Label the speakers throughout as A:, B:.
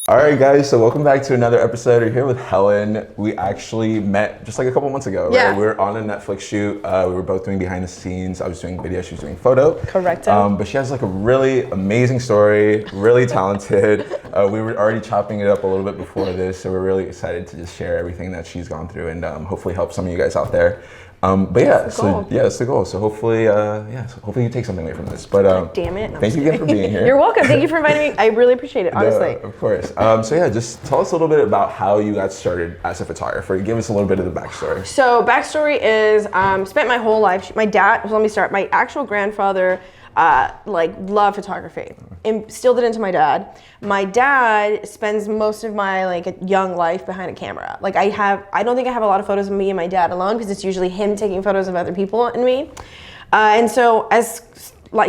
A: All right, guys, so welcome back to another episode. We're here with Helen. We actually met just like a couple months ago, right?
B: Yeah.
A: We were on a Netflix shoot. We were both doing behind the scenes. I was doing video, she was doing photo.
B: Correct.
A: But she has like a really amazing story, really talented. We were already chopping it up a little bit before this, so we're really excited to just share everything that she's gone through and hopefully help some of you guys out there. But yeah, so yeah, it's the goal. So hopefully, hopefully you take something away from this. But
B: damn it! No,
A: thank you again for being here.
B: You're welcome. Thank you for inviting me. I really appreciate it, honestly.
A: No, of course. So yeah, just tell us a little bit about how you got started as a photographer. Give us a little bit of the backstory.
B: So backstory is, spent my whole life. My dad. Let me start. My actual grandfather, loved photography. Instilled it into my dad. My dad spends most of my young life behind a camera. I don't think I have a lot of photos of me and my dad alone because it's usually him taking photos of other people and me. And so as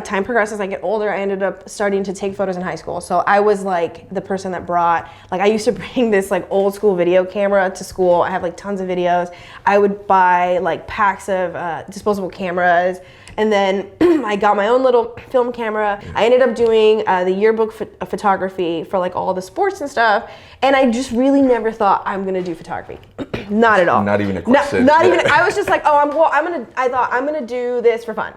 B: time progresses, I get older, I ended up starting to take photos in high school. So I was the person that brought, I used to bring this old school video camera to school. I have tons of videos. I would buy packs of disposable cameras. And then I got my own little film camera. I ended up doing the yearbook photography for all the sports and stuff. And I just really never thought I'm gonna do photography. Not at all.
A: Not even a question.
B: Not even. I was just I thought I'm gonna do this for fun.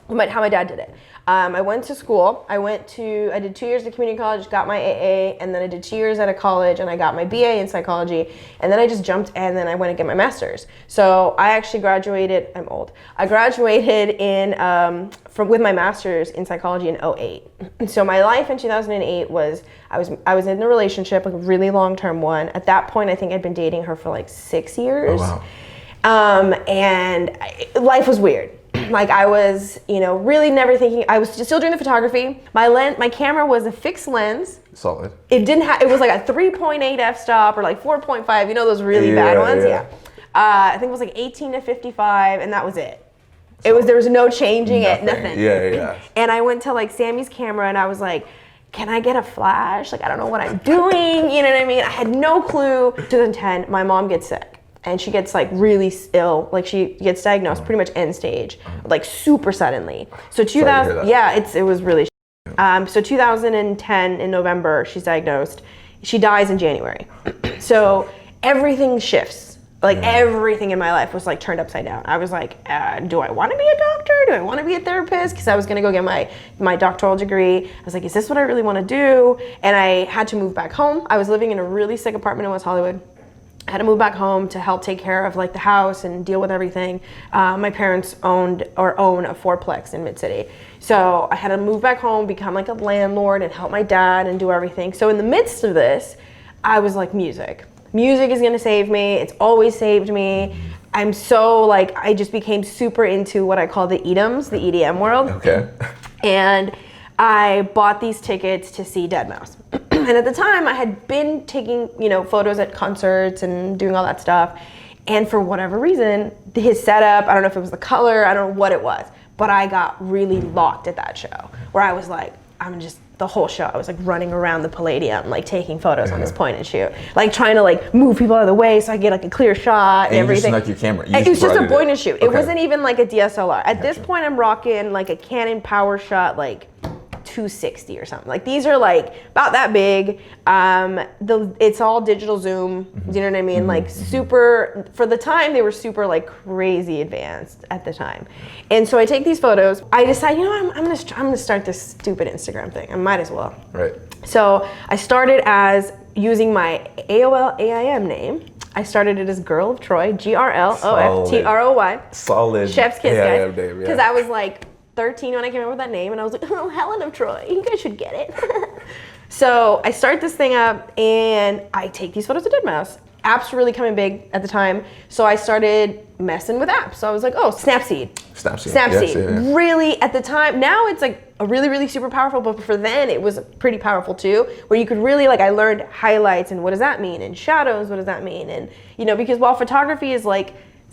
B: How my dad did it. I went to school. I did 2 years at community college, got my AA, and then I did 2 years at a college, and I got my BA in psychology, and then I just jumped, and then I went to get my master's. So I actually graduated. I'm old. I graduated with my master's in psychology in 2008. So my life in 2008 was I was in a relationship, a really long-term one. At that point, I think I'd been dating her for 6 years.
A: Oh, wow.
B: And life was weird. I was, really never thinking. I was still doing the photography. My camera was a fixed lens.
A: Solid.
B: It didn't have. It was a 3.8 f-stop or 4.5. Those really bad ones. Yeah. I think it was 18 to 55, and that was it. There was no changing it, nothing.
A: Yeah.
B: And I went to Sammy's camera, and I was like, can I get a flash? I don't know what I'm doing. You know what I mean? I had no clue. 2010, my mom gets sick. And she gets really ill. She gets diagnosed pretty much end stage, super suddenly. So 2000, it was really. So 2010 in November, she's diagnosed. She dies in January. So everything shifts. Everything in my life was turned upside down. I was do I want to be a doctor? Do I want to be a therapist? Because I was gonna go get my doctoral degree. I was is this what I really want to do? And I had to move back home. I was living in a really sick apartment in West Hollywood. I had to move back home to help take care of the house and deal with everything. My parents own a fourplex in Mid-City. So I had to move back home, become a landlord and help my dad and do everything. So in the midst of this, I was music. Music is gonna save me. It's always saved me. I'm so I just became super into what I call the EDMs, the EDM World.
A: Okay.
B: And I bought these tickets to see Deadmau5. And at the time, I had been taking, photos at concerts and doing all that stuff. And for whatever reason, his setup, I don't know if it was the color, I don't know what it was, but I got really locked at that show where I was the whole show, I was running around the Palladium, taking photos on this point and shoot, trying to move people out of the way so I get a clear shot and everything.
A: You just your camera.
B: It was just a point and shoot.
A: Okay.
B: It wasn't even a DSLR. At this point, I'm rocking a Canon PowerShot 260 or something. These are about that big. It's all digital zoom. Do you know what I mean? Super, for the time they were super crazy advanced at the time. And so I take these photos. I decide, I'm gonna start this stupid Instagram thing. I might as well.
A: Right.
B: So I started as using my AOL AIM name. I started it as Girl of Troy, GRLOFTROY.
A: Solid.
B: Chef's kiss, guys.
A: Because
B: I was 13 when I came up with that name, and I was oh, Helen of Troy, you guys should get it. So I start this thing up, and I take these photos of Deadmau5. Apps were really coming big at the time, so I started messing with apps. So I was oh, Snapseed.
A: Yes, yeah.
B: Really, at the time, now it's a really, really super powerful, but for then it was pretty powerful too, where you could really, I learned highlights and what does that mean, and shadows, what does that mean, and because while photography is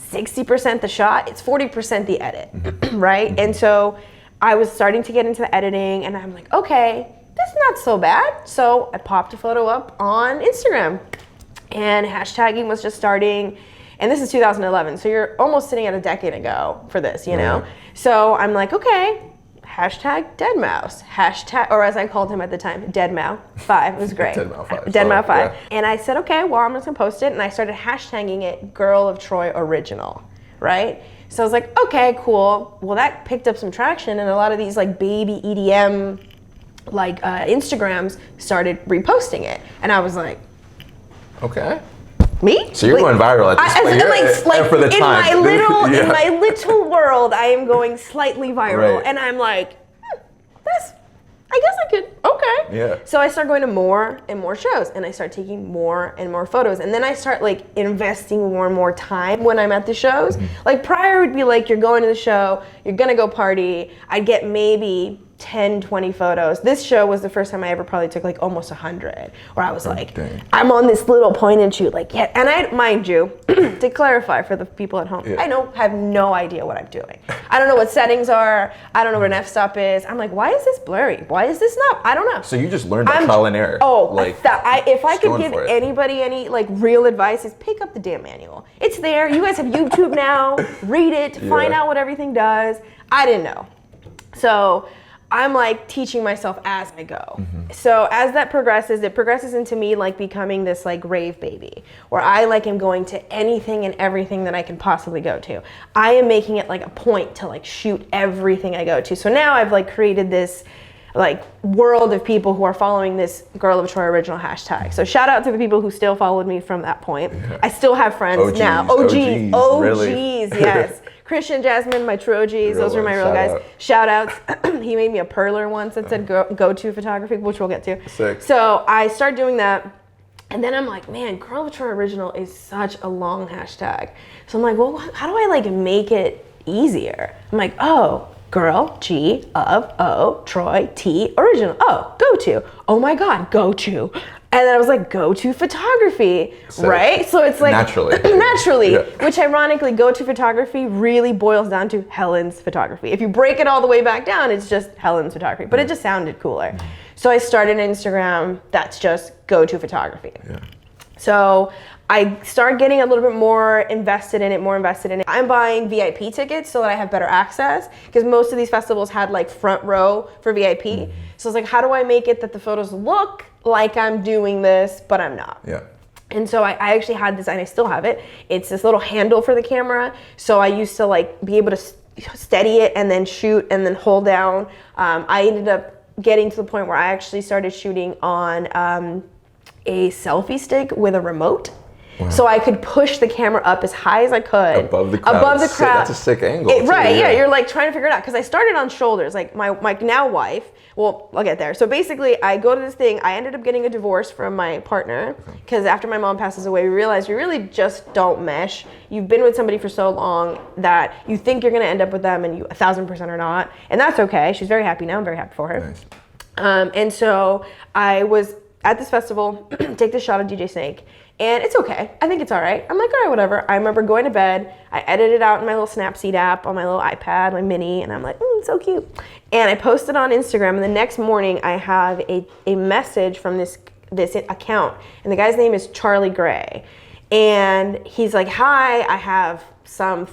B: 60% the shot, it's 40% the edit, right? And so I was starting to get into the editing, and I'm okay, that's not so bad. So I popped a photo up on Instagram, and hashtagging was just starting, and this is 2011, so you're almost sitting at a decade ago for this, you know? So I'm okay, hashtag dead mouse, hashtag, or as I called him at the time, dead mouse 5. It was great.
A: Dead mouse 5.
B: Dead mouse 5.
A: Yeah.
B: And I said, okay, well, I'm just gonna post it. And I started hashtagging it Girl of Troy Original, right? So I was like, okay, cool. Well, that picked up some traction, and a lot of these like baby EDM like Instagrams started reposting it. And I was like,
A: Okay.
B: me?
A: So you're going viral at this point. For the
B: in
A: time.
B: my little
A: Yeah.
B: in my little world, I am going slightly viral,
A: Right.
B: and I'm like, that's. I guess I could. Okay.
A: Yeah.
B: So I start going to more and more shows, and I start taking more and more photos, and then I start like investing more and more time when I'm at the shows. Like prior would be like you're going to the show, you're gonna go party. I'd get maybe 10, 20 photos. This show was the first time I ever probably took like almost 100, where I was like,
A: dang.
B: I'm on this little point and shoot, like, yeah. And I, mind you, to clarify for the people at home,
A: Yeah.
B: I have no idea what I'm doing. I don't know what settings are. I don't know what an f-stop is. I'm like, why is this blurry? Why is this not? I don't know.
A: So you just learned by trial and error.
B: Oh,
A: like
B: if I
A: just
B: could
A: going
B: give
A: for it.
B: anybody any like real advice, is pick up the damn manual. It's there. You guys have YouTube now. Read it. Find out what everything does. I didn't know. So I'm like teaching myself as I go. So as that progresses, it progresses into me like becoming this like rave baby, where I like am going to anything and everything that I can possibly go to. I am making it like a point to like shoot everything I go to. So now I've like created this like world of people who are following this Girl of Troy Original hashtag. So shout out to the people who still followed me from that point. I still have friends now. OGs,
A: really?
B: yes. Christian, Jasmine, my true OGs, those are my real guys. Shout outs. He made me a perler once that said go to photography, which we'll get to.
A: Sick.
B: So I started doing that. And then I'm like, man, Girl of Troy Original is such a long hashtag. So I'm like, well, how do I like make it easier? I'm like, oh, Girl, G of O, Troy, T, Original. Oh, go to. Oh my God, go to. And then I was like, go to photography, right? So it's like naturally,
A: Yeah.
B: which ironically, go to photography really boils down to Helen's photography. If you break it all the way back down, it's just Helen's photography, but it just sounded cooler. So I started an Instagram that's just go to photography.
A: Yeah.
B: So I start getting a little bit more invested in it. I'm buying VIP tickets so that I have better access, because most of these festivals had like front row for VIP. So it's like, how do I make it that the photos look like I'm doing this, but I'm not?
A: Yeah.
B: And so I actually had this, and I still have it. It's this little handle for the camera. So I used to like be able to steady it and then shoot and then hold down. I ended up getting to the point where I actually started shooting on a selfie stick with a remote. Wow. So I could push the camera up as high as I could.
A: Above the crowd. That's a sick angle.
B: Right, yeah, you're like trying to figure it out. Because I started on shoulders, like my now wife, well, I'll get there. So basically I go to this thing, I ended up getting a divorce from my partner, because after my mom passes away, we realized we really just don't mesh. You've been with somebody for so long that you think you're gonna end up with them, and you 1,000% are not. And that's okay, she's very happy now, I'm very happy for her.
A: Nice.
B: And so I was at this festival, take the shot of DJ Snake, and it's okay. I think it's all right. I'm like, all right, whatever. I remember going to bed. I edited out in my little Snapseed app on my little iPad, my mini, and I'm like, so cute. And I posted on Instagram, and the next morning I have a message from this account, and the guy's name is Charlie Gray. And he's like, hi, I have some,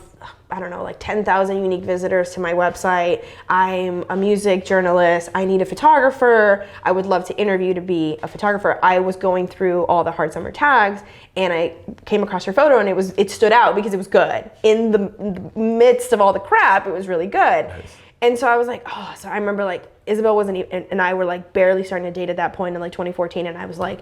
B: I don't know, like 10,000 unique visitors to my website. I'm a music journalist. I need a photographer. I would love to interview to be a photographer. I was going through all the Hard Summer tags, and I came across your photo, and it stood out because it was good. In the midst of all the crap, it was really good. Nice. And so I was like, oh, so I remember like Isabel wasn't even, and I were like barely starting to date at that point in like 2014, and I was like,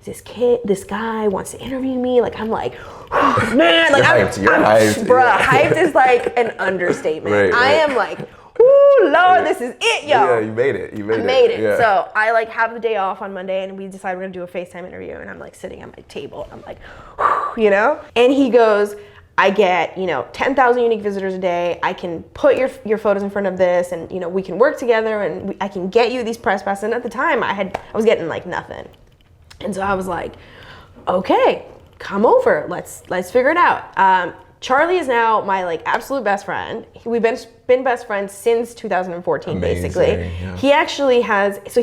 B: this guy wants to interview me. Like, I'm like, oh, man, like I'm hyped. Bruh, yeah. Hyped is like an understatement. Right. I am like, ooh, Lord, this is it, yo.
A: Yeah, you made it.
B: I made it. Yeah. So I like have the day off on Monday, and we decide we're gonna do a FaceTime interview, and I'm like sitting at my table, and I'm like, whew, you know? And he goes, I get, 10,000 unique visitors a day. I can put your photos in front of this, and we can work together, and I can get you these press passes. And at the time, I was getting like nothing. And so I was like, okay, come over. Let's figure it out. Charlie is now my like absolute best friend. We've been best friends since 2014, basically.
A: Yeah.
B: He actually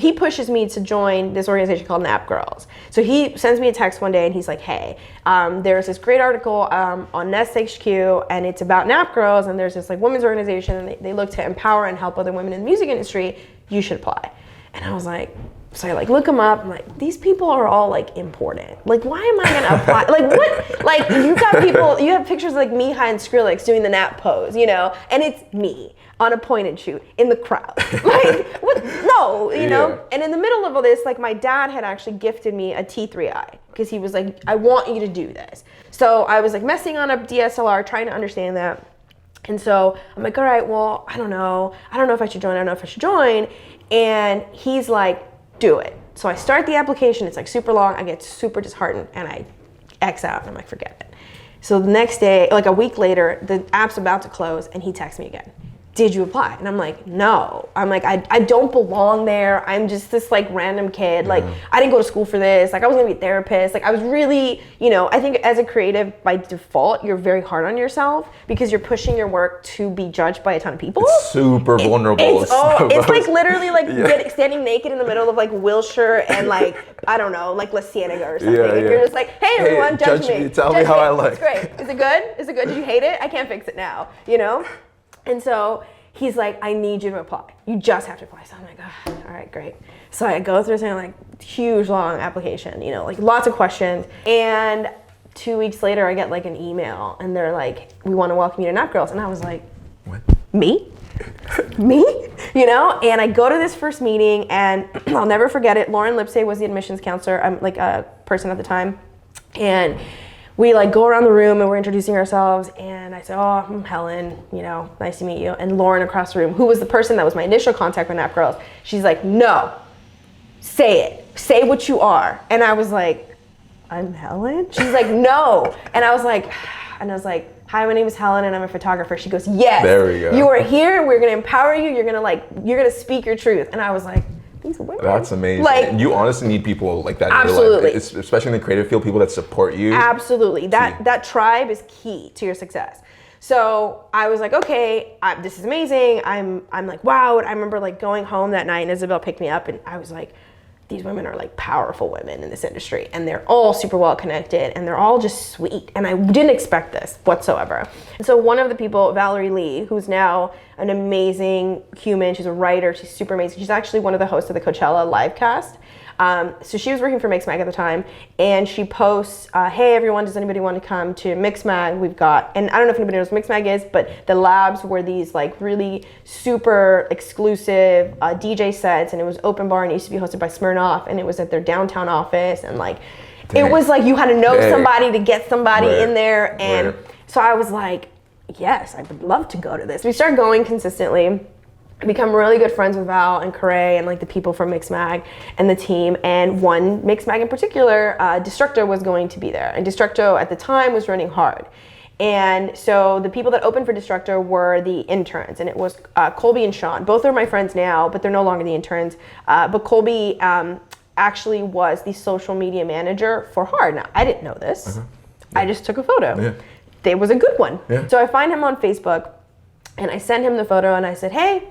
B: he pushes me to join this organization called Nap Girls. So he sends me a text one day and he's like, hey, there's this great article on Nest HQ and it's about Nap Girls, and there's this like women's organization and they look to empower and help other women in the music industry. You should apply. And I was like, so I like look them up. I'm like, these people are all like important. Like, why am I gonna apply? Like, what? Like, you got people. You have pictures of like Mihai and Skrillex doing the nap pose, you know, and it's me on a point and shoot in the crowd. Like, what? No, you know. And in the middle of all this, like, my dad had actually gifted me a T3i because he was like, I want you to do this. So I was like messing on a DSLR, trying to understand that. And so I'm like, all right, well, I don't know if I should join. And he's like, do it. So I start the application, it's like super long, I get super disheartened and I X out and I'm like, forget it. So the next day, like a week later, the app's about to close and he texts me again. Did you apply? And I'm like, no. I'm like, I don't belong there. I'm just this like random kid. Like, I didn't go to school for this. Like, I was gonna be a therapist. Like, I was really, you know, I think as a creative, by default, you're very hard on yourself because you're pushing your work to be judged by a ton of people.
A: It's super vulnerable.
B: It's like literally like standing naked in the middle of like Wilshire and like, I don't know, like La Cienega or something. And you're just like, hey everyone, judge me.
A: Tell me how I look.
B: It's great. Is it good? Is it good? Did you hate it? I can't fix it now, you know? And so he's like, I need you to apply. You just have to apply. So I'm like, oh, all right, great. So I go through something like huge, long application, you know, like lots of questions. And 2 weeks later, I get like an email and they're like, we want to welcome you to Nap Girls. And I was like,
A: what?
B: Me? Me? You know? And I go to this first meeting and I'll never forget it. Lauren Lipsey was the admissions counselor. I'm like a person at the time. And we like go around the room and we're introducing ourselves and I said, oh, I'm Helen, you know, nice to meet you. And Lauren across the room, who was the person that was my initial contact with Nap Girls, she's like, no, say it. Say what you are. And I was like, I'm Helen? She's like, no. And I was like, hi, my name is Helen and I'm a photographer. She goes, yes.
A: There we go.
B: You are here. We're gonna empower you. You're gonna speak your truth. And I was like, these women.
A: That's amazing.
B: Like,
A: you honestly need people like that
B: absolutely.
A: in your life, especially in the creative field, people that support you.
B: Absolutely. That tribe is key to your success. So I was like, okay, this is amazing. I'm like, wow. And I remember like going home that night and Isabel picked me up and I was like, these women are like powerful women in this industry and they're all super well connected and they're all just sweet. And I didn't expect this whatsoever. And so one of the people, Valerie Lee, who's now an amazing human, she's a writer, she's super amazing. She's actually one of the hosts of the Coachella livecast. So she was working for MixMag at the time and she posts, hey everyone, does anybody want to come to MixMag? We've got, and I don't know if anybody knows what MixMag is, but the labs were these like really super exclusive DJ sets and it was open bar and it used to be hosted by Smirnoff and it was at their downtown office and like, it was like you had to know somebody to get somebody in there. And so I was like, yes, I would love to go to this. We started going consistently. Become really good friends with Val and Corey and like the people from MixMag and the team. And one MixMag in particular, Destructo was going to be there. And Destructo at the time was running hard. And so the people that opened for Destructo were the interns. And it was Colby and Sean. Both are my friends now, but they're no longer the interns. But Colby actually was the social media manager for Hard. Now, I didn't know this. I just took a photo. It was a good one. So I find him on Facebook. And I sent him the photo and I said, hey,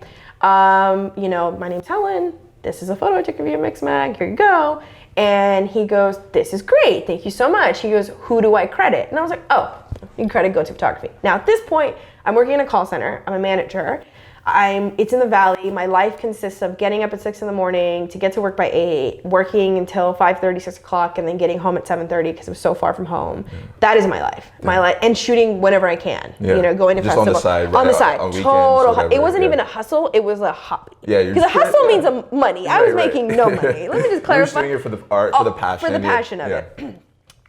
B: you know, my name's Helen. This is a photo I took of you at MixMag. Here you go. And he goes, this is great. Thank you so much. He goes, who do I credit? And I was like, oh, you can credit Go To Photography. Now at this point, I'm working in a call center. I'm a manager. It's in the Valley. My life consists of getting up at 6 in the morning to get to work by 8, working until 5:30, 6 o'clock, and then getting home at 7:30 because it was so far from home. That is my life. My life, and shooting whenever I can. You know, going to
A: just
B: festivals.
A: On the side.
B: On total. It wasn't even a hustle. It was a hobby. Because a hustle means money. I was making no money. Let me just clarify.
A: You're doing it for the art, for the passion.
B: For the passion of it.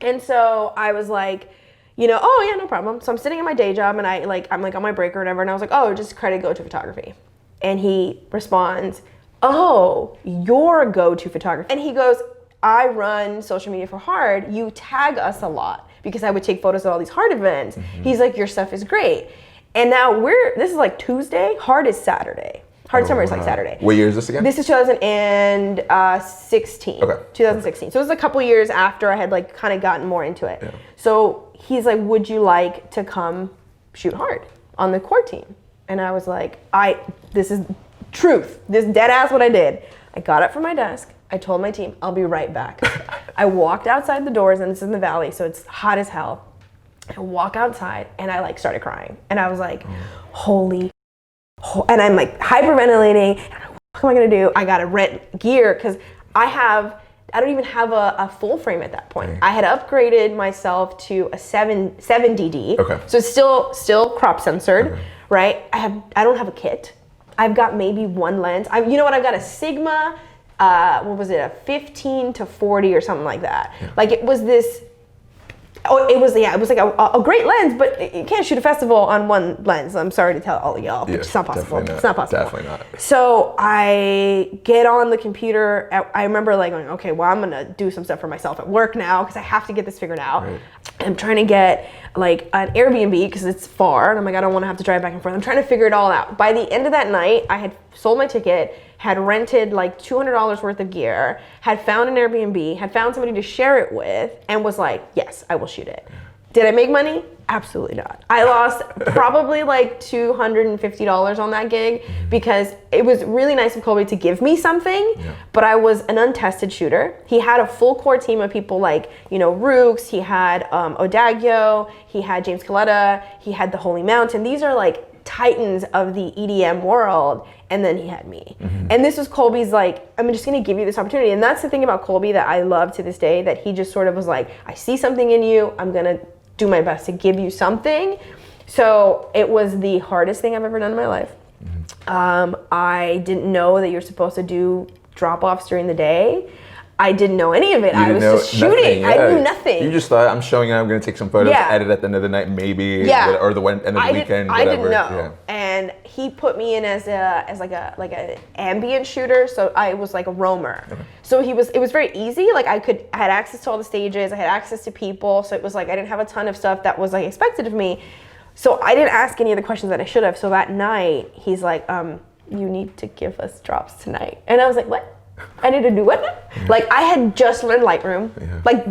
B: And so I was like, you know, oh yeah, no problem. So I'm sitting in my day job and I'm like on my break or whatever. And I was like, oh, just credit Go To Photography. And he responds, oh, you're Go To Photography. And he goes, I run social media for Hard. You tag us a lot because I would take photos at all these Hard events. He's like, your stuff is great. And now this is like Tuesday. Hard is Saturday. Hard Summer is like Saturday.
A: What year is this again?
B: This is 2016.
A: Okay.
B: 2016. So it was a couple years after I had like kind of gotten more into it. So he's like, would you like to come shoot hard on the core team? And I was like, this is truth. This dead ass what I did. I got up from my desk. I told my team, I'll be right back. I walked outside the doors, and it's in the valley, so it's hot as hell. I walk outside, and I like started crying. And I was like, and I'm like hyperventilating. And I'm like, what am I gonna do? I gotta rent gear, because I don't even have a full frame at that point. I had upgraded myself to a 7DD.
A: Okay.
B: So it's still crop censored, right? I don't have a kit. I've got maybe one lens. You know what? I've got a Sigma, what was it? A 15 to 40 or something like that. Yeah. Like it was this. It was like a great lens, but you can't shoot a festival on one lens. I'm sorry to tell all of y'all, but it's not possible. It's not possible.
A: Definitely not.
B: So I get on the computer. I remember like going, okay, well, I'm gonna do some stuff for myself at work now because I have to get this figured out. Right. I'm trying to get like an Airbnb because it's far, and I'm like, I don't want to have to drive back and forth. I'm trying to figure it all out. By the end of that night, I had sold my ticket, had rented like $200 worth of gear, had found an Airbnb, had found somebody to share it with, and was like, yes, I will shoot it. Did I make money? Absolutely not. I lost probably like $250 on that gig because it was really nice of Colby to give me something, but I was an untested shooter. He had a full core team of people like, Rooks, he had Odagio, he had James Coletta, he had the Holy Mountain. These are like titans of the EDM world, and then he had me. And this was Colby's like, I'm just gonna give you this opportunity. And that's the thing about Colby that I love to this day, that he just sort of was like, I see something in you, I'm gonna do my best to give you something. So it was the hardest thing I've ever done in my life. I didn't know that you're supposed to do drop-offs during the day. I didn't know any of it. I was just shooting. I knew nothing.
A: You just thought, I'm showing up, I'm going to take some photos, edit at the end of the night, maybe, or the end of the weekend, whatever.
B: I didn't know. And he put me in as like an ambient shooter, so I was like a roamer. Okay. So it was very easy. Like I had access to all the stages, I had access to people, so it was like I didn't have a ton of stuff that was like expected of me. So I didn't ask any of the questions that I should have. So that night, he's like, you need to give us drops tonight. And I was like, what? I need to do what? Like I had just learned Lightroom. Like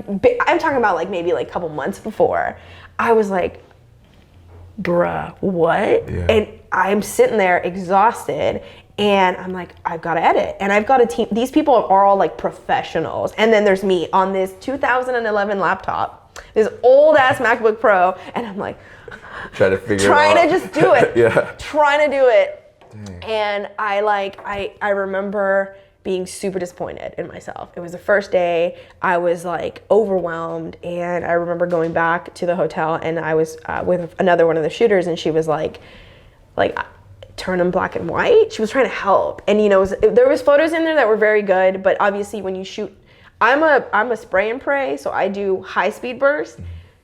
B: I'm talking about like maybe like a couple months before. I was like, bruh, what? And I'm sitting there exhausted, and I'm like, I've got to edit, and I've got a team. These people are all like professionals, and then there's me on this 2011 laptop, this old ass MacBook Pro, and I'm like,
A: trying to just
B: do it. Trying to do it. Dang. And I remember being super disappointed in myself. It was the first day. I was like overwhelmed, and I remember going back to the hotel, and I was with another one of the shooters, and she was like turn them black and white. She was trying to help, and there was photos in there that were very good, but obviously when you shoot, I'm a spray and pray, so I do high speed bursts.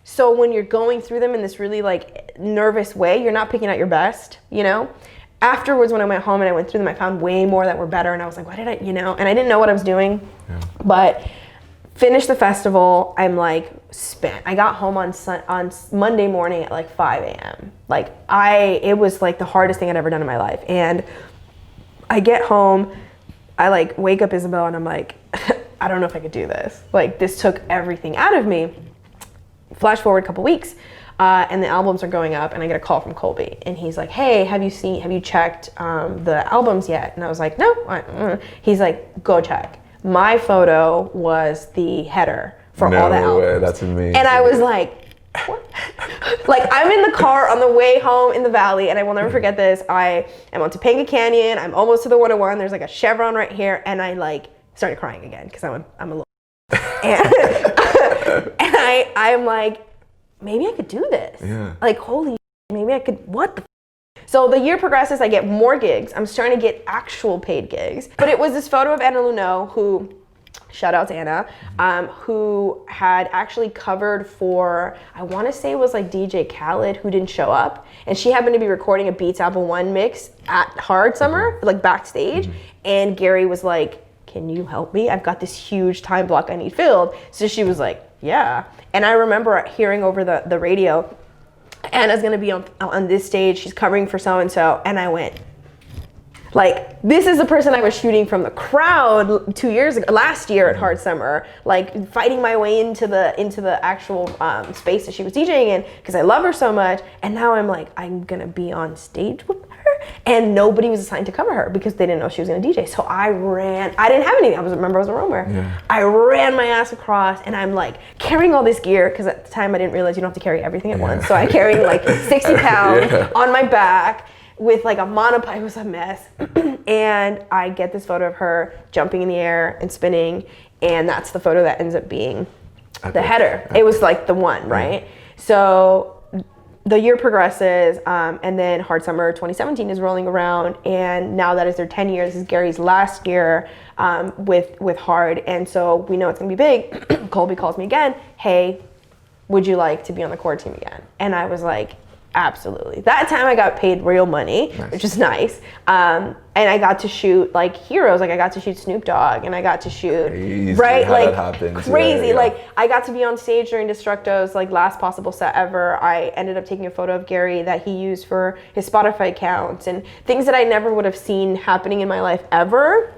B: So when you're going through them in this really like nervous way, you're not picking out your best, Afterwards, when I went home and I went through them, I found way more that were better, and I was like, what did I, and I didn't know what I was doing, but finished the festival. I'm like spent. I got home on Monday morning at like 5 a.m. Like it was like the hardest thing I'd ever done in my life. And I get home, I like wake up Isabel, and I'm like, I don't know if I could do this. Like this took everything out of me. Flash forward a couple weeks. And the albums are going up, and I get a call from Colby, and he's like, hey, have you checked the albums yet? And I was like, no. He's like, go check. My photo was the header for all the albums. No way,
A: that's amazing.
B: And I was like, what? Like I'm in the car on the way home in the valley, and I will never forget this. I am on Topanga Canyon. I'm almost to the 101. There's like a chevron right here, and I like started crying again because I'm a little. And I'm like, maybe I could do this. Like, holy, maybe I could, what the So the year progresses, I get more gigs. I'm starting to get actual paid gigs. But it was this photo of Anna Lunoe, who, shout out to Anna, who had actually covered for, I want to say it was like DJ Khaled, who didn't show up. And she happened to be recording a Beats Apple One mix at Hard Summer, like backstage. And Gary was like, can you help me? I've got this huge time block I need filled. So she was like, yeah. And I remember hearing over the radio, Anna's gonna be on this stage, she's covering for so-and-so, and I went, Like, this is the person I was shooting from the crowd 2 years ago, last year at Hard Summer, like fighting my way into the actual space that she was DJing in because I love her so much. And now I'm like, I'm gonna be on stage with her, and nobody was assigned to cover her because they didn't know she was gonna DJ. So I ran. I didn't have anything. I was a roamer. Yeah. I ran my ass across, and I'm like carrying all this gear because at the time I didn't realize you don't have to carry everything at once. So I carried like 60 pounds on my back, with like a monopod. It was a mess. And I get this photo of her jumping in the air and spinning, and that's the photo that ends up being the header. It was like the one, right? So the year progresses, and then Hard Summer 2017 is rolling around, and now that is their 10 years. This is Gary's last year with Hard, and so we know it's gonna be big. Colby calls me again, hey, would you like to be on the core team again? And I was like, absolutely. That time I got paid real money, which is nice. And I got to shoot like heroes. Like I got to shoot Snoop Dogg, and I got to shoot right, like crazy. Yeah. Like I got to be on stage during Destructo's like last possible set ever. I ended up taking a photo of Gary that he used for his Spotify account, and things that I never would have seen happening in my life ever.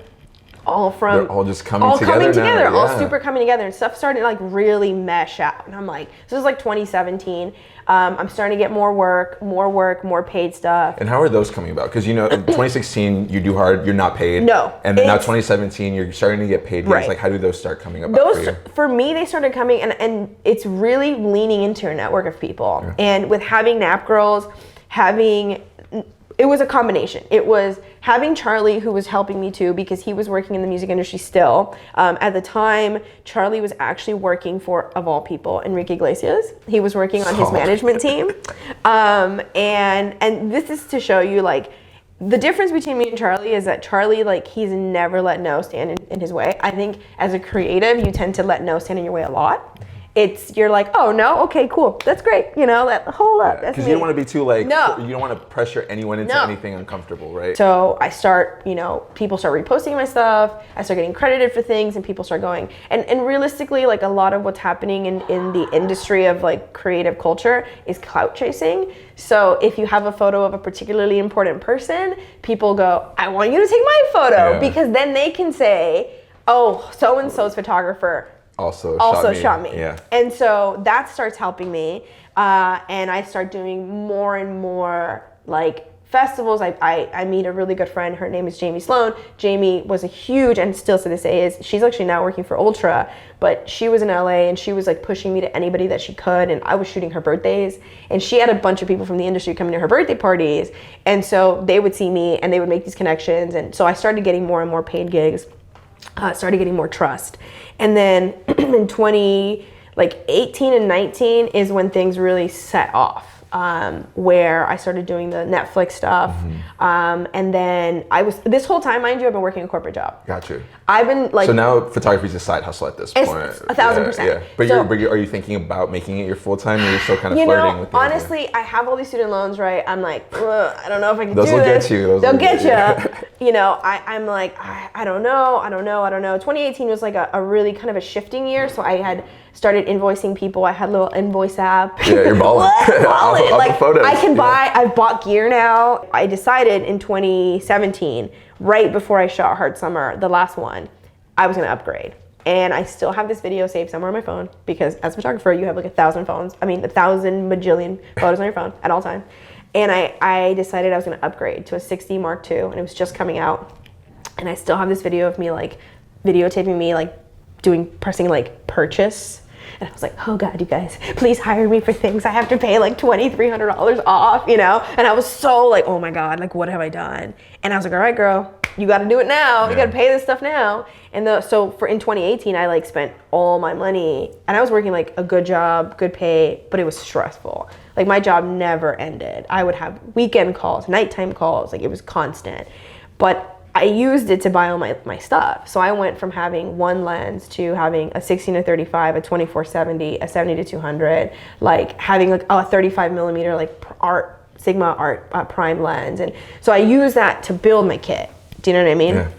B: They're all just coming together, all super coming together, and stuff started to like really mesh out. And I'm like, this was like 2017. I'm starting to get more work, more paid stuff.
A: And how are those coming about? Because in 2016 you do Hard, you're not paid.
B: No.
A: And then now 2017 you're starting to get paid. Right. Like how do those start coming about
B: for me, they started coming, and it's really leaning into a network of people. Yeah. And with having Nap Girls, it was a combination. It was having Charlie, who was helping me too, because he was working in the music industry still. At the time, Charlie was actually working for, of all people, Enrique Iglesias. He was working on his management team. And this is to show you, like, the difference between me and Charlie is that Charlie, like, he's never let no stand in his way. I think as a creative, you tend to let no stand in your way a lot. You're like, oh no, okay, cool, that's great, hold up.
A: Because you don't want to be too you don't want to pressure anyone into anything uncomfortable, right?
B: So I start, people start reposting my stuff, I start getting credited for things, and people start going, and realistically, like a lot of what's happening in the industry of like creative culture is clout chasing. So if you have a photo of a particularly important person, people go, I want you to take my photo, because then they can say, oh, so-and-so's photographer also shot me. Yeah. And so that starts helping me. And I start doing more and more like festivals. I meet a really good friend. Her name is Jamie Sloan. Jamie was a huge, and still to this day is, she's actually now working for Ultra, but she was in LA and she was like pushing me to anybody that she could. And I was shooting her birthdays, and she had a bunch of people from the industry coming to her birthday parties. And so they would see me and they would make these connections. And so I started getting more and more paid gigs. Started getting more trust. And then in 18 and 19 is when things really set off, where I started doing the Netflix stuff. And then this whole time, mind you, I've been working a corporate job.
A: Got you.
B: I've been like...
A: So now photography's a side hustle at this point.
B: 1,000%.
A: Yeah. But are you thinking about making it your full time, or you're still kind of flirting with it?
B: Honestly, I have all these student loans, right? I'm like, I don't know if I can do this.
A: They'll get you.
B: I'm like, I don't know. 2018 was like a really kind of a shifting year. So I had started invoicing people. I had a little invoice app.
A: Yeah, you're balling.
B: Like photos. I've bought gear now. I decided in 2017, right before I shot Hard Summer, the last one, I was gonna upgrade. And I still have this video saved somewhere on my phone, because as a photographer, you have like 1,000 bajillion photos on your phone at all times. And I decided I was gonna upgrade to a 6D Mark II, and it was just coming out. And I still have this video of me like videotaping me like pressing like purchase. And I was like, oh God, you guys, please hire me for things I have to pay like $2,300 off, And I was so like, oh my God, like what have I done? And I was like, all right, girl, you got to do it now. You got to pay this stuff now. And in 2018, I like spent all my money, and I was working like a good job, good pay, but it was stressful. Like my job never ended. I would have weekend calls, nighttime calls, like it was constant. But I used it to buy all my stuff. So I went from having one lens to having a 16-35, a 24-70, a 70-200, like having like a 35 millimeter like Sigma art prime lens. And so I use that to build my kit. Do you know what I mean? Yeah.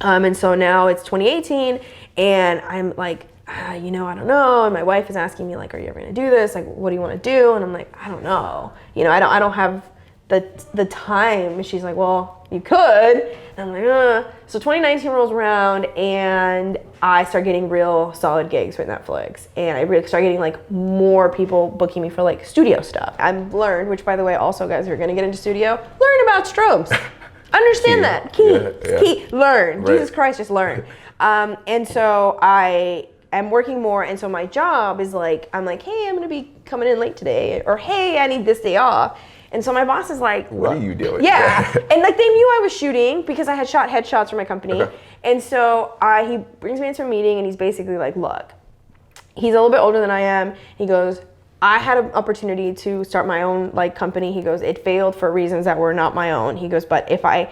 B: And so now it's 2018, and I'm like, I don't know. And my wife is asking me like, are you ever gonna do this? Like, what do you want to do? And I'm like, I don't know. I don't have the time. And she's like, well, you could. And I'm like, ugh. So 2019 rolls around and I start getting real solid gigs with Netflix. And I really start getting like more people booking me for like studio stuff. I've learned, which by the way, also guys, if you're gonna get into studio, learn about strobes. Understand that. Key. Learn. Right. Jesus Christ, just learn. And so I am working more, and so my job is like, I'm like, hey, I'm gonna be coming in late today, or hey, I need this day off. And so my boss is like,
A: what are you doing?
B: Yeah. And like they knew I was shooting because I had shot headshots for my company. Okay. And so he brings me into a meeting and he's basically like, look, he's a little bit older than I am. He goes, I had an opportunity to start my own like company. He goes, it failed for reasons that were not my own. He goes, but if I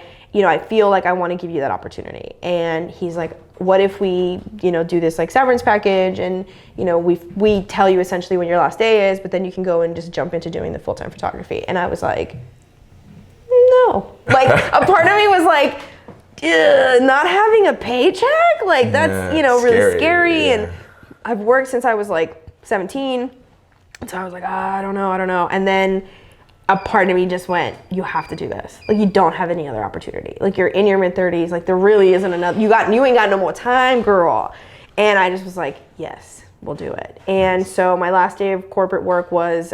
B: feel like I want to give you that opportunity. And he's like, what if we, do this like severance package and, we tell you essentially when your last day is, but then you can go and just jump into doing the full-time photography. And I was like, no. Like a part of me was like, not having a paycheck? Like that's, really scary. Yeah. And I've worked since I was like 17. So I was like, I don't know. And then a part of me just went, you have to do this. Like you don't have any other opportunity. Like you're in your mid-30s. Like there really isn't another, you ain't got no more time, girl. And I just was like, yes, we'll do it. And so my last day of corporate work was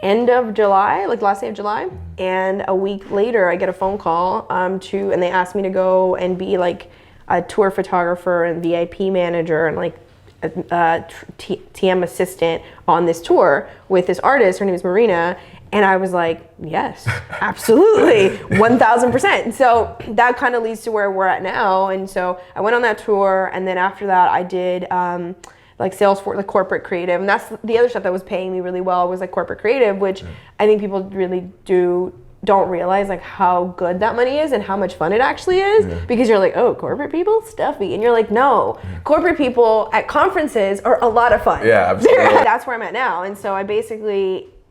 B: end of July, like last day of July. And a week later, I get a phone call and they asked me to go and be like a tour photographer and VIP manager and like TM assistant on this tour with this artist. Her name is MARINA. And I was like, yes, absolutely, 1000%. So that kind of leads to where we're at now. And so I went on that tour. And then after that, I did like sales for the corporate creative. And that's the other stuff that was paying me really well was like corporate creative, which I think people really don't realize like how good that money is and how much fun it actually is, because you're like, oh, corporate people, stuffy. And you're like, no, corporate people at conferences are a lot of fun.
A: Yeah, absolutely.
B: That's where I'm at now. And so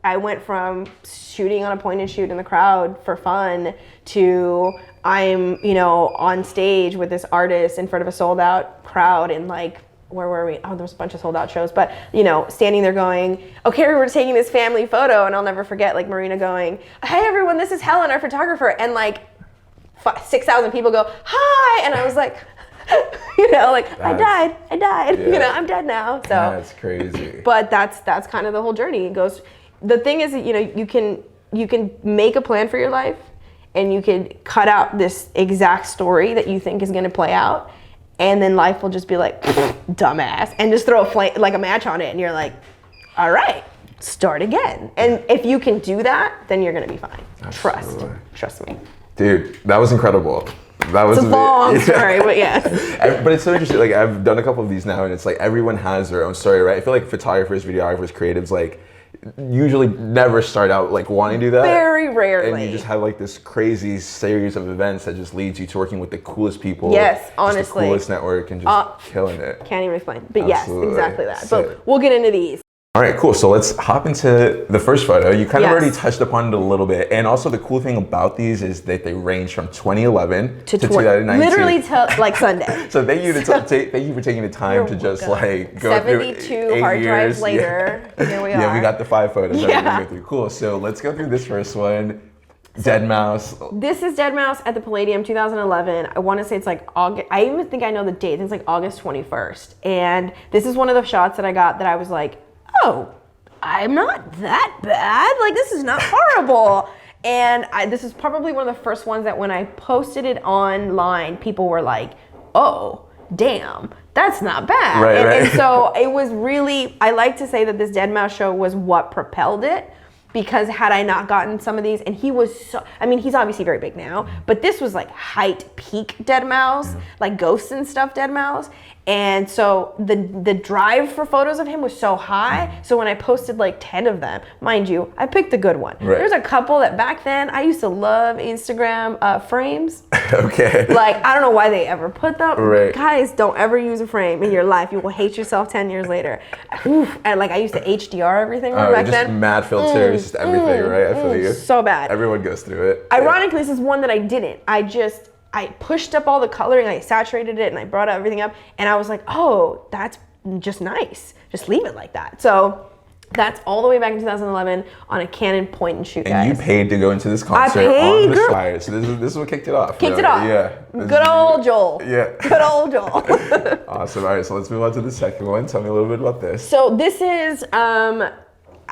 B: I went from shooting on a point and shoot in the crowd for fun to I'm, on stage with this artist in front of a sold out crowd and like, where were we? Oh, there was a bunch of sold out shows, but standing there going, okay, we're taking this family photo. And I'll never forget like MARINA going, hey everyone, this is Helen, our photographer. And like 6,000 people go, hi. And I was like, I died. Yeah. I'm dead now. So
A: that's crazy.
B: But that's kind of the whole journey. It goes, the thing is that, you can make a plan for your life and you can cut out this exact story that you think is going to play out. And then life will just be like, dumbass, and just throw a match on it. And you're like, all right, start again. And if you can do that, then you're going to be fine. Absolutely. Trust me.
A: Dude, that was incredible. That was
B: a long story, but yes.
A: But it's so interesting. Like I've done a couple of these now, and it's like everyone has their own story, right? I feel like photographers, videographers, creatives, like usually never start out like wanting to do that.
B: Very rarely.
A: And you just have like this crazy series of events that just leads you to working with the coolest people.
B: Yes, honestly.
A: Just the coolest network and just killing it.
B: Can't even explain. But absolutely. Yes, exactly that. But we'll get into these.
A: All right, cool. So let's hop into the first photo. You kind of already touched upon it a little bit. And also the cool thing about these is that they range from 2011 to 2019.
B: Literally till like Sunday.
A: So thank you for taking the time to just like go through
B: 72 hard drives later. Here we are.
A: Yeah, we got the 5 photos that we're gonna go through. Cool. So let's go through this first one. Dead Mouse.
B: This is Dead Mouse at the Palladium 2011. I want to say it's like August. I even think I know the date. It's like August 21st. And this is one of the shots that I got that I was like, oh, I'm not that bad. Like, this is not horrible. And this is probably one of the first ones that when I posted it online, people were like, oh, damn, that's not bad.
A: Right.
B: And so it was really, I like to say that this Dead Mouse show was what propelled it. Because had I not gotten some of these, and he was so, I mean, he's obviously very big now, but this was like height peak Dead Mouse, like ghosts and stuff Dead Mouse. And so the drive for photos of him was so high. So when I posted like 10 of them, mind you, I picked the good one.
A: Right.
B: There's a couple that back then, I used to love Instagram frames.
A: Okay.
B: Like, I don't know why they ever put them.
A: Right.
B: Guys, don't ever use a frame in your life. You will hate yourself 10 years later. Oof. And like, I used to HDR everything back
A: just
B: then.
A: mad filters, just everything, right? I feel you.
B: So bad.
A: Everyone goes through it.
B: Ironically, this is one that I didn't. I pushed up all the coloring, I saturated it, and I brought everything up, and I was like, oh, that's just nice. Just leave it like that. So That's all the way back in 2011 on a Canon point and shoot, guys.
A: And you paid to go into this concert on the Spire. So this is what kicked it off.
B: Kicked it off.
A: Yeah.
B: Good old Joel.
A: Yeah.
B: Good old Joel.
A: Awesome. All right, so let's move on to the second one. Tell me a little bit about this.
B: So this is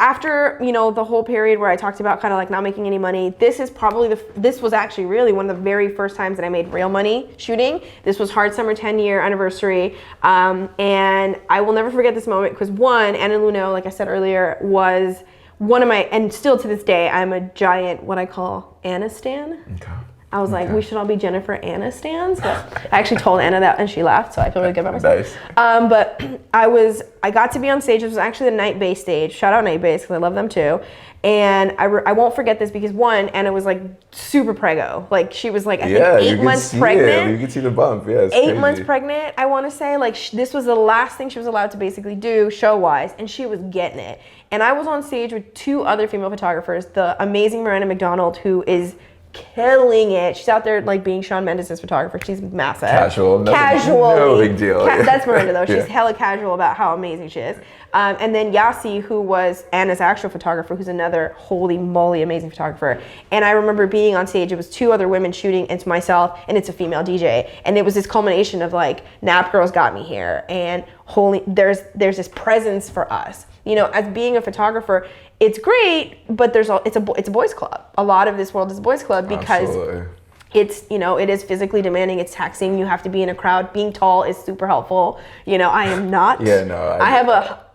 B: after, you know, the whole period where I talked about kind of like not making any money. This is probably this was actually really one of the very first times that I made real money shooting. This was Hard Summer 10-year anniversary. And I will never forget this moment because one, Anna Lunoe, like I said earlier, was one of my, and still to this day, I'm a giant, what I call Anna stan.
A: Okay.
B: I was like, we should all be Jennifer Anna stans. But I actually told Anna that and she laughed, so I feel really good about myself.
A: Nice.
B: But I got to be on stage. It was actually the Night Bay stage. Shout out Night Bay because I love them too. And I won't forget this because one, Anna was like super preggo. Like she was like, I think 8 months pregnant.
A: You can see the bump, yeah. It's
B: 8
A: crazy.
B: months pregnant, I want to say. Like this was the last thing she was allowed to basically do show-wise, and she was getting it. And I was on stage with 2 other female photographers, the amazing MARINA McDonald, who is killing it. She's out there like being Shawn Mendes' photographer. She's massive.
A: Casual.
B: No
A: big deal.
B: That's Miranda though. She's hella casual about how amazing she is. And then Yasi, who was Anna's actual photographer, who's another holy moly amazing photographer. And I remember being on stage. It was 2 other women shooting. It's myself and it's a female DJ. And it was this culmination of like Nap Girls got me here, and holy, there's this presence for us. You know, as being a photographer, it's great, but it's a boys club. A lot of this world is a boys club because it's, you know, it is physically demanding. It's taxing. You have to be in a crowd. Being tall is super helpful. You know, I am not.
A: Yeah, no.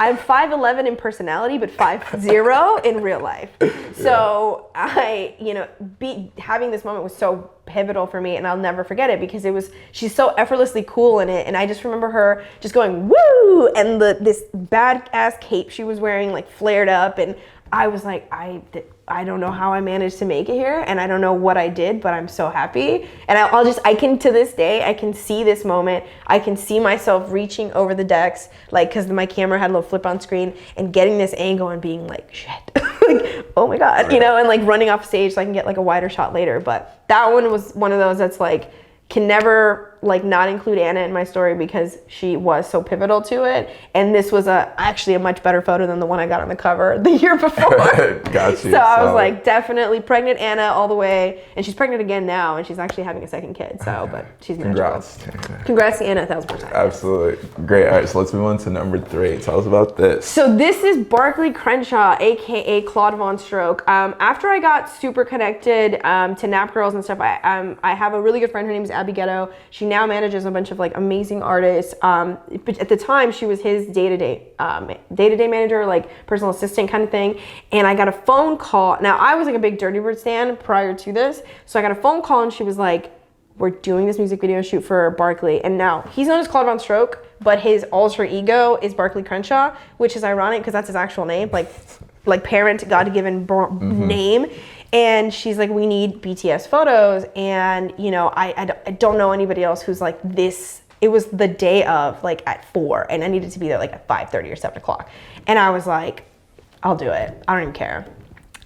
B: I'm 5'11" in personality, but 5'0" in real life. So having this moment was so pivotal for me, and I'll never forget it because she's so effortlessly cool in it. And I just remember her just going, woo! And this badass cape she was wearing like flared up, and I was like, I don't know how I managed to make it here, and I don't know what I did, but I'm so happy. And I can to this day, I can see this moment. I can see myself reaching over the decks, like, because my camera had a little flip on screen, and getting this angle and being like, shit, like, oh my God, you know, and like running off stage so I can get like a wider shot later. But that one was one of those that's like, can never like not include Anna in my story because she was so pivotal to it. And this was actually a much better photo than the one I got on the cover the year before.
A: Got you.
B: So I was like, definitely pregnant Anna all the way. And she's pregnant again now, and she's actually having a second kid. So, but she's magical. Congrats to Anna, 1000%.
A: Absolutely. Great. All right, so let's move on to number 3. Tell us about this.
B: So this is Barclay Crenshaw, aka Claude VonStroke. After I got super connected to Nap Girls and stuff, I have a really good friend. Her name is Abby Ghetto. She now manages a bunch of like amazing artists. But at the time, she was his day-to-day manager, like personal assistant kind of thing. And I got a phone call. Now I was like a big Dirty Bird stan prior to this. So I got a phone call and she was like, we're doing this music video shoot for Barclay. And now he's known as Claude VonStroke, but his alter ego is Barclay Crenshaw, which is ironic because that's his actual name, like parent, God-given name. And she's like, we need BTS photos. And, you know, I don't know anybody else who's like this. It was the day of, like at 4, and I needed to be there like at 5:30 or 7 o'clock. And I was like, I'll do it. I don't even care.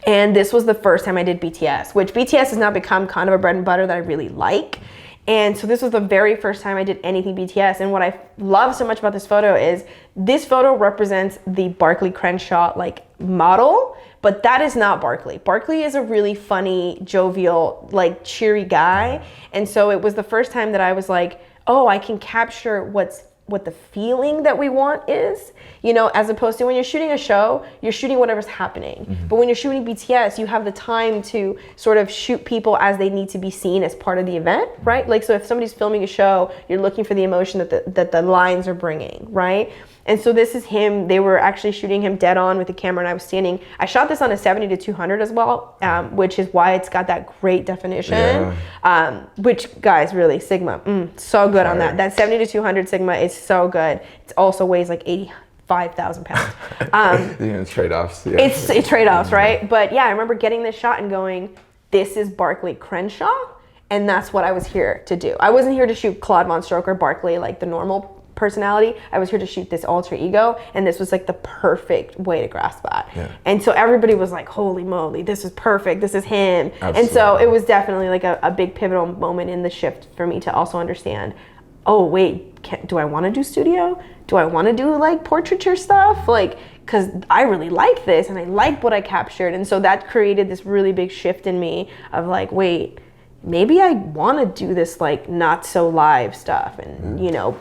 B: And this was the first time I did BTS, which BTS has now become kind of a bread and butter that I really like. And so this was the very first time I did anything BTS. And what I love so much about this photo is this photo represents the Barclay Crenshaw like model, but that is not Barclay. Barclay is a really funny, jovial, like cheery guy. And so it was the first time that I was like, oh, I can capture what the feeling that we want is, you know, as opposed to when you're shooting a show, you're shooting whatever's happening. But when you're shooting BTS, you have the time to sort of shoot people as they need to be seen as part of the event, right? Like, so if somebody's filming a show, you're looking for the emotion that the lines are bringing, right? And so this is him. They were actually shooting him dead on with the camera, and I was standing. I shot this on a 70-200 as well, which is why it's got that great definition. Which, guys, really, Sigma, so good on that. That 70-200 Sigma is so good. It also weighs like 85,000 pounds.
A: Trade-offs. Yeah.
B: It's trade-offs, right? But yeah, I remember getting this shot and going, this is Barclay Crenshaw, and that's what I was here to do. I wasn't here to shoot Claude VonStroke or Barclay like the normal personality. I was here to shoot this alter ego, and this was like the perfect way to grasp that. And so everybody was like, holy moly, this is perfect, this is him. Absolutely. And so it was definitely like a big pivotal moment in the shift for me to also understand, oh wait, do I want to do studio? Do I want to do like portraiture stuff? Like, because I really like this and I like what I captured. And so that created this really big shift in me of like, wait, maybe I want to do this like not so live stuff and you know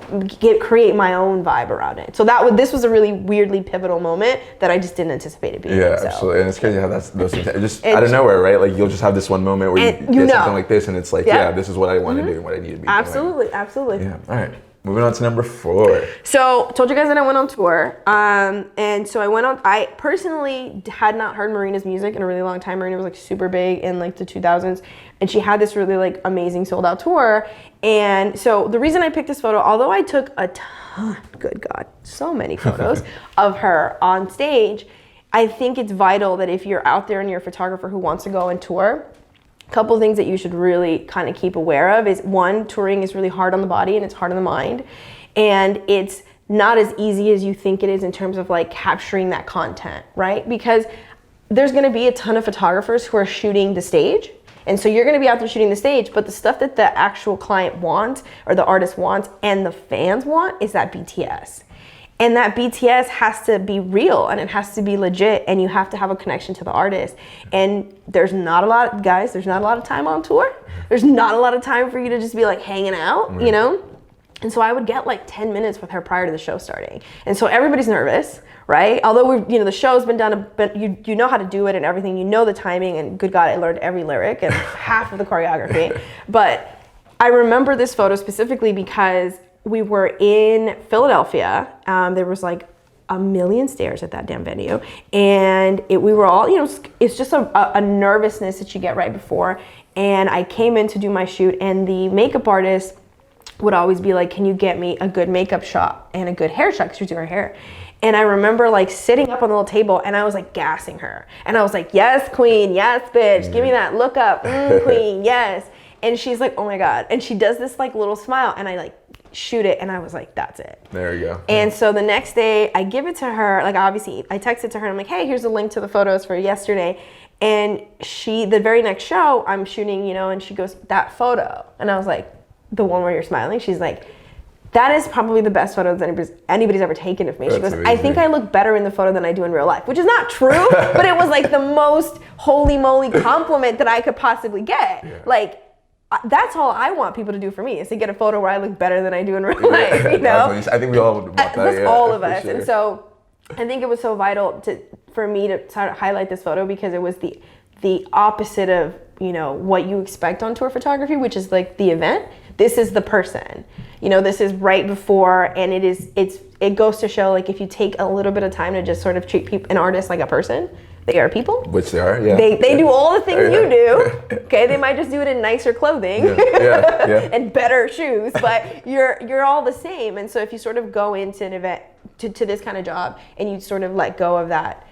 B: create my own vibe around it. So this was a really weirdly pivotal moment that I just didn't anticipate it being.
A: Yeah, absolutely. And it's crazy how those things just out of nowhere, right? Like you'll just have this one moment where you get something like this and it's like, yeah, this is what I want to do and what I need to be
B: doing. Absolutely.
A: Yeah. All right. Moving on to number 4.
B: So, told you guys that I went on tour. And so I personally had not heard Marina's music in a really long time. Marina was like super big in like the 2000s. And she had this really like amazing sold out tour. And so the reason I picked this photo, although I took a ton, good God, so many photos of her on stage, I think it's vital that if you're out there and you're a photographer who wants to go and tour, a couple things that you should really kind of keep aware of is, one, touring is really hard on the body and it's hard on the mind. And it's not as easy as you think it is in terms of like capturing that content, right? Because there's gonna be a ton of photographers who are shooting the stage. And so you're gonna be out there shooting the stage, but the stuff that the actual client wants or the artist wants and the fans want is that BTS. And that BTS has to be real and it has to be legit and you have to have a connection to the artist. And there's not a lot of time on tour. There's not a lot of time for you to just be like hanging out, you know? And so I would get like 10 minutes with her prior to the show starting. And so everybody's nervous, right? Although the show's been done, but you know how to do it and everything, you know the timing, and good God, I learned every lyric and half of the choreography. But I remember this photo specifically because we were in Philadelphia. There was like a million stairs at that damn venue. And we were all, it's just a nervousness that you get right before. And I came in to do my shoot and the makeup artist would always be like, can you get me a good makeup shot and a good hair shot, because she was doing her hair. And I remember like sitting up on the little table and I was like gassing her. And I was like, yes, queen, yes, bitch, give me that look up, queen, yes. And she's like, oh my God. And she does this like little smile and I like shoot it and I was like, that's it.
A: There you go.
B: And so the next day I give it to her, like obviously I texted to her and I'm like, hey, here's a link to the photos for yesterday. And the very next show I'm shooting, and she goes, that photo. And I was like, the one where you're smiling? She's like, that is probably the best photo that anybody's ever taken of me. She goes, amazing. I think I look better in the photo than I do in real life, which is not true, but it was like the most holy moly compliment that I could possibly get. Yeah. Like, that's all I want people to do for me, is to get a photo where I look better than I do in real life, I
A: think we all would want that.
B: That's all of us. Sure. And so I think it was so vital for me to sort of highlight this photo because it was the opposite of, what you expect on tour photography, which is like the event. This is the person. This is right before, and it goes to show, like, if you take a little bit of time to just sort of treat an artist like a person, they are people.
A: Which they are, yeah.
B: They do all the things you do. Okay, they might just do it in nicer clothing and better shoes, but you're all the same. And so if you sort of go into an event to this kind of job and you sort of let go of that,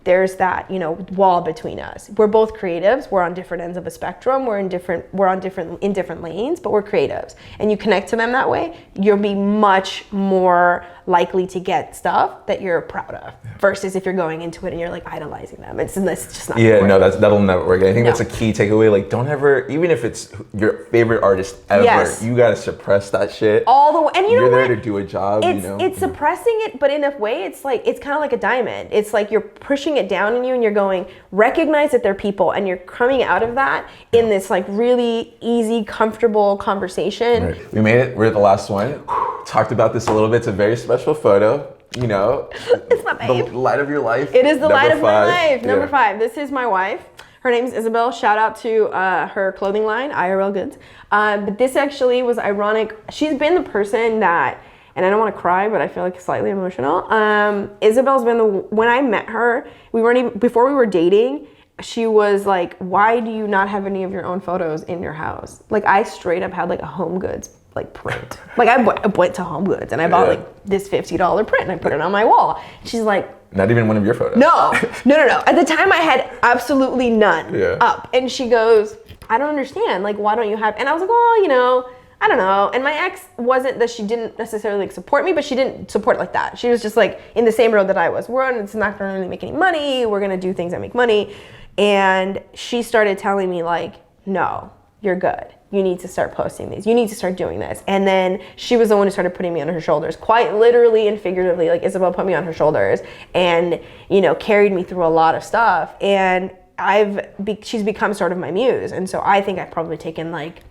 B: there's that, wall between us. We're both creatives. We're on different ends of a spectrum. We're in different lanes, but we're creatives. And you connect to them that way, you'll be much more likely to get stuff that you're proud of versus if you're going into it and you're like idolizing them. It's just not
A: that'll never work. I think that's a key takeaway. Like, don't ever, even if it's your favorite artist ever, you gotta suppress that shit
B: all the way. And
A: you're there to do a job.
B: It's suppressing it, but in a way, it's kind of like a diamond. It's like you're pushing it down in you, and you're going, recognize that they're people, and you're coming out of that in this like really easy, comfortable conversation.
A: Right. We made it. We're at the last one. Talked about this a little bit. It's a very special photo.
B: It's my babe.
A: The light of your life.
B: It is the light of my life. Number 5. This is my wife. Her name is Isabel. Shout out to her clothing line, IRL Goods. But this actually was ironic. She's been the person that, and I don't want to cry, but I feel like slightly emotional. Isabel's been when I met her, before we were dating, she was like, why do you not have any of your own photos in your house? Like, I straight up had like a Home Goods like print. Like, I went to Home Goods and I bought like this $50 print and I put it on my wall. She's like,
A: not even one of your photos.
B: No. At the time I had absolutely none up. And she goes, I don't understand. Like, why don't you have, and I was like, well, I don't know. And my ex wasn't that she didn't necessarily like support me, but she didn't support like that. She was just like in the same road that I was. It's not gonna really make any money. We're gonna do things that make money. And she started telling me like, no, you're good. you need to start posting these. You need to start doing this. And then she was the one who started putting me on her shoulders, quite literally and figuratively. Like, Isabel put me on her shoulders and, you know, carried me through a lot of stuff. And she's become sort of my muse. And so I think I've probably taken, like,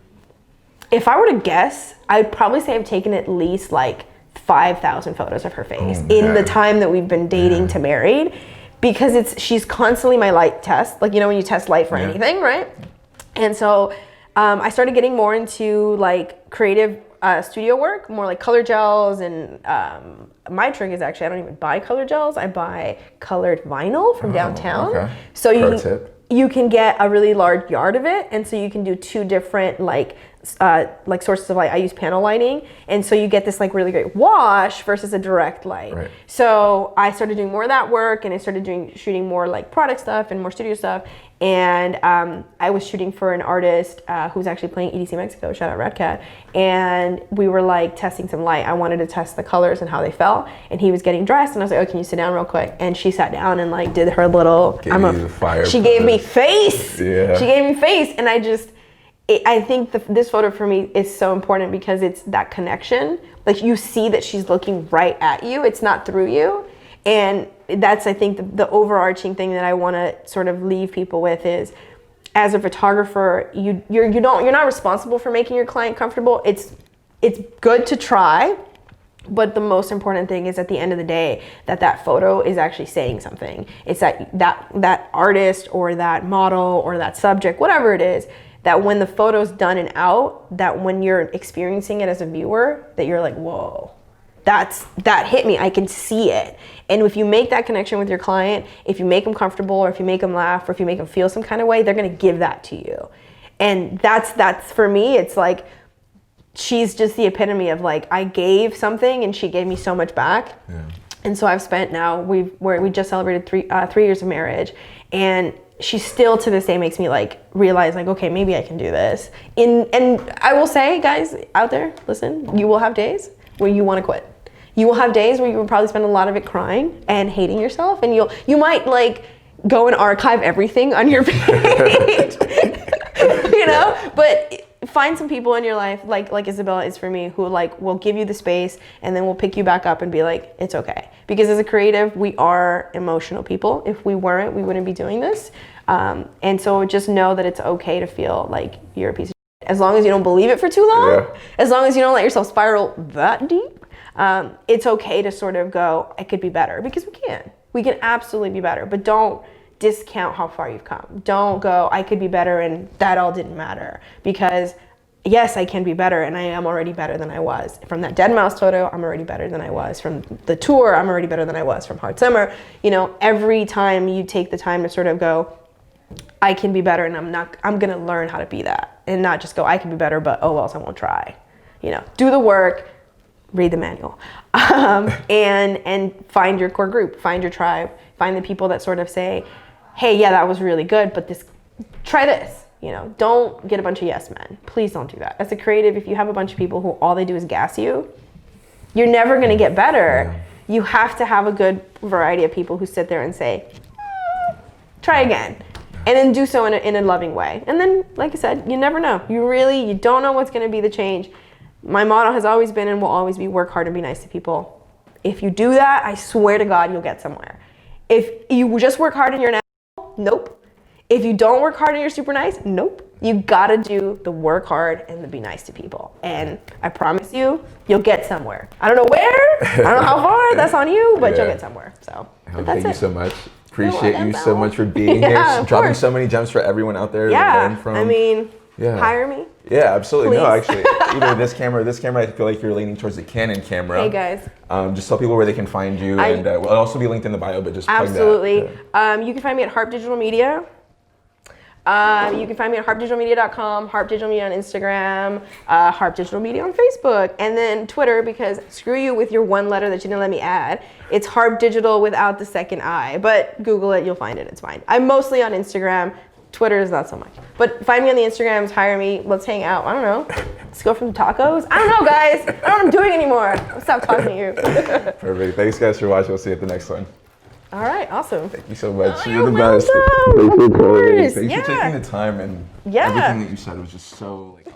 B: if I were to guess, I'd probably say I've taken at least like 5,000 photos of her face in the time that we've been dating to married, because she's constantly my light test. Like, you know, when you test light for anything, right? And so I started getting more into like creative studio work, more like color gels. And my trick is actually, I don't even buy color gels. I buy colored vinyl from downtown.
A: Okay.
B: So you can get a really large yard of it. And so you can do two different like sources of light. I use panel lighting, and so you get this like really great wash versus a direct light. Right. So I started doing more of that work, and I started shooting more like product stuff and more studio stuff. And I was shooting for an artist who was actually playing EDC Mexico, shout out Red Cat, and we were like testing some light. I wanted to test the colors and how they felt, and he was getting dressed, and I was like, oh, can you sit down real quick? And she sat down and like did her little she gave me face. Yeah. She gave me face, and I think this photo for me is so important because it's that connection. Like, you see that she's looking right at you. It's not through you. And that's, I think, the overarching thing that I want to sort of leave people with is, as a photographer, you're not responsible for making your client comfortable. It's good to try, but the most important thing is, at the end of the day, that photo is actually saying something. It's that artist or that model or that subject, whatever it is, that when the photo's done and out, that when you're experiencing it as a viewer, that you're like, whoa, that hit me. I can see it. And if you make that connection with your client, if you make them comfortable, or if you make them laugh, or if you make them feel some kind of way, they're gonna give that to you. And that's for me, it's like, she's just the epitome of like, I gave something and she gave me so much back. Yeah. And so I've spent now, we just celebrated 3 years of marriage, and she still to this day makes me like realize like, okay, maybe I can do this. And I will say, guys out there, listen, you will have days where you want to quit. You will have days where you will probably spend a lot of it crying and hating yourself, and you might like go and archive everything on your page. You know, but find some people in your life, like Isabella is for me, who like will give you the space and then will pick you back up and be like, it's okay. Because as a creative, we are emotional people. If we weren't, we wouldn't be doing this. And so just know that it's okay to feel like you're a piece of shit. As long as you don't believe it for too long, as long as you don't let yourself spiral that deep, it's okay to sort of go, I could be better, because we can. We can absolutely be better, but don't discount how far you've come. Don't go, I could be better and that all didn't matter, because yes, I can be better, and I am already better than I was. From that Dead Mouse photo, I'm already better than I was. From the tour, I'm already better than I was. From Hard Summer, you know, every time you take the time to sort of go, I can be better, and I'm gonna learn how to be that, and not just go, I can be better, but oh well, so I won't try. You know, do the work, read the manual, and find your core group, find your tribe, find the people that sort of say, hey, yeah, that was really good, but try this. You know, don't get a bunch of yes men. Please don't do that. As a creative, if you have a bunch of people who all they do is gas you, you're never going to get better. Yeah. You have to have a good variety of people who sit there and say, try again. And then do so in a loving way. And then, like I said, you never know. You don't know what's going to be the change. My motto has always been and will always be, work hard and be nice to people. If you do that, I swear to God, you'll get somewhere. If you just work hard and you're an asshole, nope. If you don't work hard and you're super nice, nope. You gotta do the work hard and the be nice to people. And I promise you'll get somewhere. I don't know where, I don't know how far, that's on you, but you'll get somewhere. So
A: thank you so much. Appreciate you so much for being here, dropping so many gems for everyone out there to learn from.
B: I mean, hire me.
A: Yeah, absolutely.
B: Please.
A: No, actually, either this camera, I feel like you're leaning towards the Canon camera.
B: Hey guys.
A: Just tell people where they can find you, and we'll also be linked in the bio, but just plug that.
B: Absolutely. You can find me at Harp Digital Media. You can find me at harpdigitalmedia.com, Harp Digital Media on Instagram, Harp Digital Media on Facebook, and then Twitter, because screw you with your one letter that you didn't let me add. It's Harp Digital without the second I, but Google it, you'll find it, it's fine. I'm mostly on Instagram. Twitter is not so much. But find me on the Instagrams, hire me, let's hang out. I don't know. Let's go from tacos. I don't know, guys. I don't know what I'm doing anymore. I'll stop talking to you.
A: Perfect. Thanks, guys, for watching. We'll see you at the next one.
B: All right, awesome.
A: Thank you so much.
B: Oh,
A: you're the
B: welcome.
A: best.
B: Of course.
A: Thanks for taking the time, and everything that you said was just so like